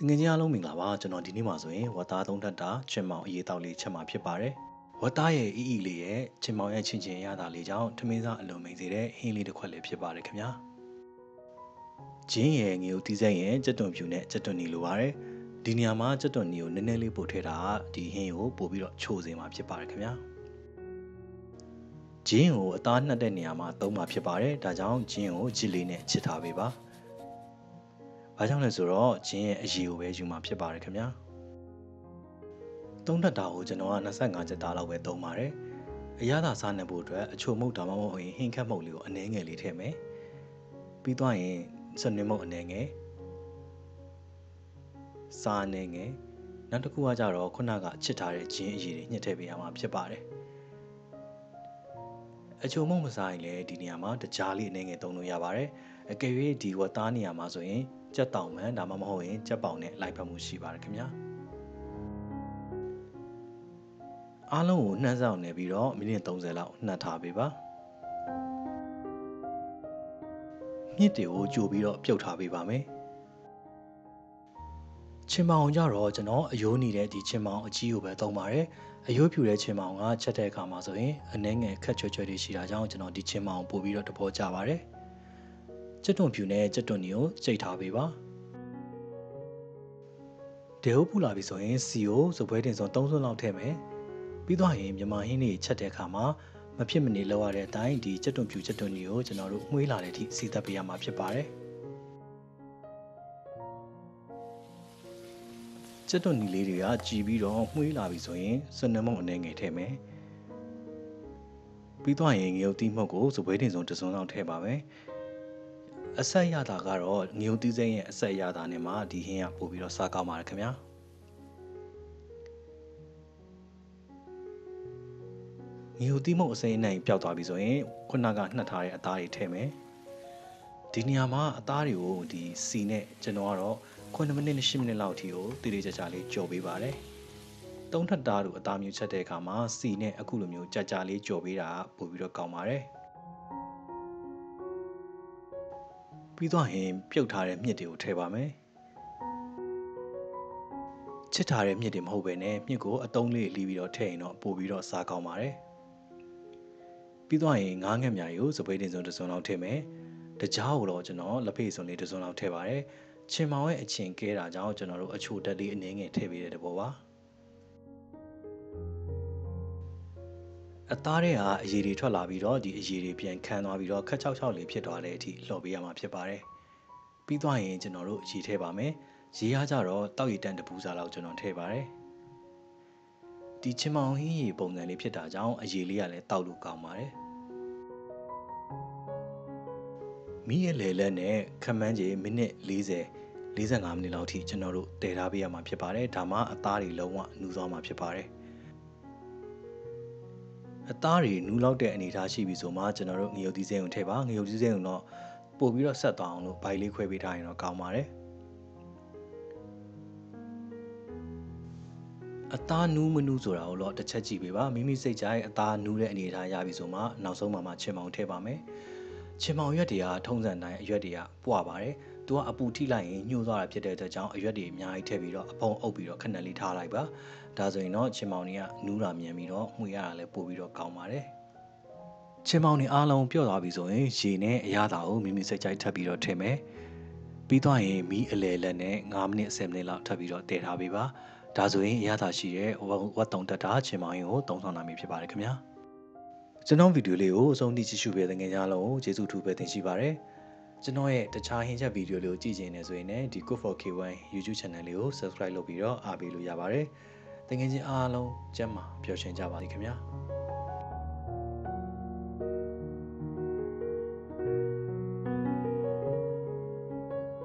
ငွေကြီးအားလုံးမင်္ဂလာပါကျွန်တော်ဒီနေ့မှာဆိုရင်ဝတ်သားသုံးထပ်တာချင်မောင်အရေးတောက်လေးချက်မှာဖြစ်ပါတယ်ဝတ်သားရဲ့အီလေးရဲ့ချင်မောင်ရဲ့ချင်းချင်းရတာလေးကြောင့်ထမင်းစားအလုံးမိန်စေတဲ့ဟင်းလေးတစ်ခွက်လေးဖြစ်ပါတယ်ခင်ဗျာဂျင်းရဲ့ငရုတ်သီးစိမ့်ရဲ့ကြက်သွန်ဖြူနဲ့ကြက်သွန်နီလိုပါတယ်ဒီနေရာမှာကြက်သွန်နီကိုနည်းနည်းလေးပို့ထည့်တာဒီဟင်းကိုပို့ပြီးတော့ချိုးစေမှာဖြစ်ပါတယ်ခင်ဗျာဂျင်းကိုအသားနှက်တဲ့နေရာမှာသုံးမှာဖြစ်ပါတယ်ဒါကြောင့်ဂျင်းကိုဂျစ်လေးနဲ့ချစ်ထားပေးပါဘာကြောင့်လဲဆိုတော့ဂျင်းရဲ့အရည်ကိုပဲယူမှာဖြစ်ပါတယ်ခင်ဗျာသုံးထပ်တာကိုကျွန်တော်က25ချက်သားလောက်ပဲသုံးပါတယ်အရသာစားနေဖို့အတွက်အချို့မုတ်ဒါမှမဟုတ်ရင်ဟင်းခတ်မုတ်လေးကိုအနည်းငယ်လေးထည့်မယ်ပြီးသွားရင်စနွေးမုတ်အနည်းငယ်စားအနည်းငယ်နောက်တစ်ခုကကြတော့ခုနကချစ်ထားတဲ့ဂျင်းအရည်တွေညှစ်ထည့်ပေးရမှာဖြစ်ပါတယ်အချို့မုတ်မစားရင်လည်းဒီနေရာမှာတကြားလေးအနည်းငယ်သုံးလို့ရပါတယ်အကယ်၍ဒီဝတ်သားနေရာမှာဆိုရင်ကြက်တောင်မှန်ဒါမှမဟုတ်ရင်ကြက်ပေါင်နဲ့လိုက်ဖက်မှုရှိပါတယ်ခင်ဗျာအားလုံးကိုနှမ်းဆောင်နေပြီးတော့မိနစ်30လောက်နှက်ထားပေးပါမြစ်တွေကိုကြိုပြီးတော့ပြုတ်ထားပေးပါမယ်ချင်မောင်ကြတော့ကျွန်တော်အယိုးနေတဲ့ဒီချင်မောင်အကြီးကိုပဲသုံးပါတယ်အယိုးဖြူတဲ့ချင်မောင်ကချက်တဲ့အခါမှာဆိုရင်အနှဲငယ်ခက်ချွတ်ချွတ်တွေရှိတာကြောင့်ကျွန်တော်ဒီချင်မောင်ပို့ပြီးတော့တဘောကြပါတယ်ကြက်သွန်ဖြူနဲ့ကြက်သွန်နီကိုကြိတ်ထားပေးပါဒေဟုတ်ပူလာပြီဆိုရင်စီကိုစပွဲတင်စုံ3စွန်းလောက်ထည့်မယ်ပြီးတော့ရင်မြန်မာဟင်းလေးချက်တဲ့အခါမှာမဖြစ်မနေလောက်ရတဲ့အတိုင်းဒီကြက်သွန်ဖြူကြက်သွန်နီကိုကျွန်တော်တို့မှွေးလာတဲ့အထိစီသက်ပေးရမှာဖြစ်ပါတယ်ကြက်သွန်နီလေးတွေကကြည်ပြီးတော့မှွေးလာပြီဆိုရင်စနမုံအနှဲငယ်ထည့်မယ်ပြီးတော့ရင်ငရုတ်သီးမှုတ်ကိုစပွဲတင်စုံ1စွန်းလောက်ထည့်ပါမယ်အဆက်ရတာကတော့ငရုတ်သီးစိမ့်ရဲ့အဆက်ရတာနဲ့မှဒီဟင်းကပို့ပြီးတော့စားကောင်းပါတယ်ခင်ဗျာငရုတ်သီးမှုတ်အစိမ်းအနှံ့ပျောက်သွားပြီဆိုရင်ခုနကနှက်ထားတဲ့အသားတွေထည့်မယ်ဒီနေရာမှာအသားတွေကိုဒီစီနဲ့ကျွန်တော်ကတော့9မိနစ်နဲ့10မိနစ်လောက်အထိကိုတည်တည်ကြကြလေးကြော်ပေးပါတယ်သုံးထပ်သားတို့အသားမျိုးချက်တဲ့အခါမှာစီနဲ့အခုလိုမျိုးကြကြလေးကြော်ပေးတာပို့ပြီးတော့ကောင်းပါတယ်ပြီးတော့ရင်ပြုတ်ထားတဲ့မြစ်တွေကိုထည့်ပါမယ်ချစ်ထားတဲ့မြစ်တွေမဟုတ်ပဲနဲ့မြစ်ကိုအတုံးလေးလှီးပြီးတော့ထည့်ရင်တော့ပို့ပြီးတော့စားကောင်းပါတယ်ပြီးတော့ရင်ငါးငက်မြားကိုစပိတ်တင်စုံတစ်စုံလောက်ထည့်မယ်တကြားကိုတော့ကျွန်တော်လက်ဖေးစုံလေးတစ်စုံလောက်ထည့်ပါတယ်ချင်မောင်ရဲ့အချင်းကဲတာကြောင့်ကျွန်တော်တို့အချိုတက်လေးအနည်းငယ်ထည့်ပေးတဲ့တဘောပါအသားတွေကအရည်တွေထွက်လာပြီးတော့ဒီအရည်တွေပြန်ခန်းသွားပြီးတော့ခက်6လေးဖြစ်သွားတဲ့အထိလှော်ပေးရမှာဖြစ်ပါတယ်ပြီးသွားရင်ကျွန်တော်တို့ရေထည့်ပါမယ်ရေအားကြတော့တောက်ရည်တန်တပူးစားလောက်ကျွန်တော်ထည့်ပါတယ်ဒီချင်မောင်ဟင်းရေပုံစံလေးဖြစ်တာကြောင့်အရည်လေးကလည်းတောက်လို့ကောင်းပါတယ်မီးရဲ့လေလက်နဲ့ခမန်းကြီးမိနစ်45မိနစ်လောက်ထိကျွန်တော်တို့တည်ထားပေးရမှာဖြစ်ပါတယ်ဒါမှအသားတွေလုံးဝနူးသွားမှာဖြစ်ပါတယ်အသားတွေနူးလောက်တဲ့အနေအထားရှိပြီဆိုမှကျွန်တော်တို့ငရုတ်သီးစိမ့်ကိုထည့်ပါငရုတ်သီးစိမ့်ကိုတော့ပို့ပြီးတော့ဆက်သွားအောင်လို့ဘိုင်လေးခွဲပေးထားရင်တော့ကောင်းပါတယ်အသားနူးမနူးဆိုတာကိုတော့တစ်ချက်ကြည့်ပေးပါမိမိစိတ်ကြိုက်အသားနူးတဲ့အနေအထားရပြီဆိုမှနောက်ဆုံးမှချင်မောင်ထည့်ပါမယ်ချင်မောင်ရွက်တွေကထုံးစံတိုင်းအရွက်တွေကပွားပါတယ်သူကအပူထိလိုက်ရင်ညှို့သွားတာဖြစ်တဲ့အတွက်ကြောင့်အရွက်တွေအများကြီးထည့်ပြီးတော့အပုံအုပ်ပြီးတော့ခဏလေးထားလိုက်ပါဒါဆိုရင်တော့ချင်မောင်တွေကနူးတာမြန်ပြီးတော့မှွေရတာလည်းပို့ပြီးတော့ကောင်းပါတယ်ချင်မောင်တွေအားလုံးပြော့သွားပြီဆိုရင်ရေနဲ့အရသာကိုမိမိစိတ်ကြိုက်ထပ်ပြီးတော့ထည့်မယ်ပြီးသွားရင်မီးအလဲလက်နဲ့9မိနစ်10မိနစ်လောက်ထပ်ပြီးတော့တည်ထားပေးပါဒါဆိုရင်အရသာရှိတဲ့ဝတ်တုံတက်တာချင်မောင်ရင်ကိုသုံးဆောင်နိုင်ပြီဖြစ်ပါတယ်ခင်ဗျာကျွန်တော်ဗီဒီယိုလေးကိုအဆုံးထိကြည့်ရှုပေးတဲ့ငယ်များလုံးကိုကျေးဇူးထူးပဲတင်ရှိပါတယ်ကျွန်တော်ရဲ့တခြားဟင်းချက်ဗီဒီယိုလေးကိုကြည့်ချင်နေဆိုရင်လည်းဒီ Good for K1 YouTube channel လေးကို subscribe လုပ်ပြီးတော့အားပေးလို့ရပါတယ်တကယ်ချင်းအားလုံးကျမ်းမာပျော်ရွှင်ကြပါစေခင်ဗျာ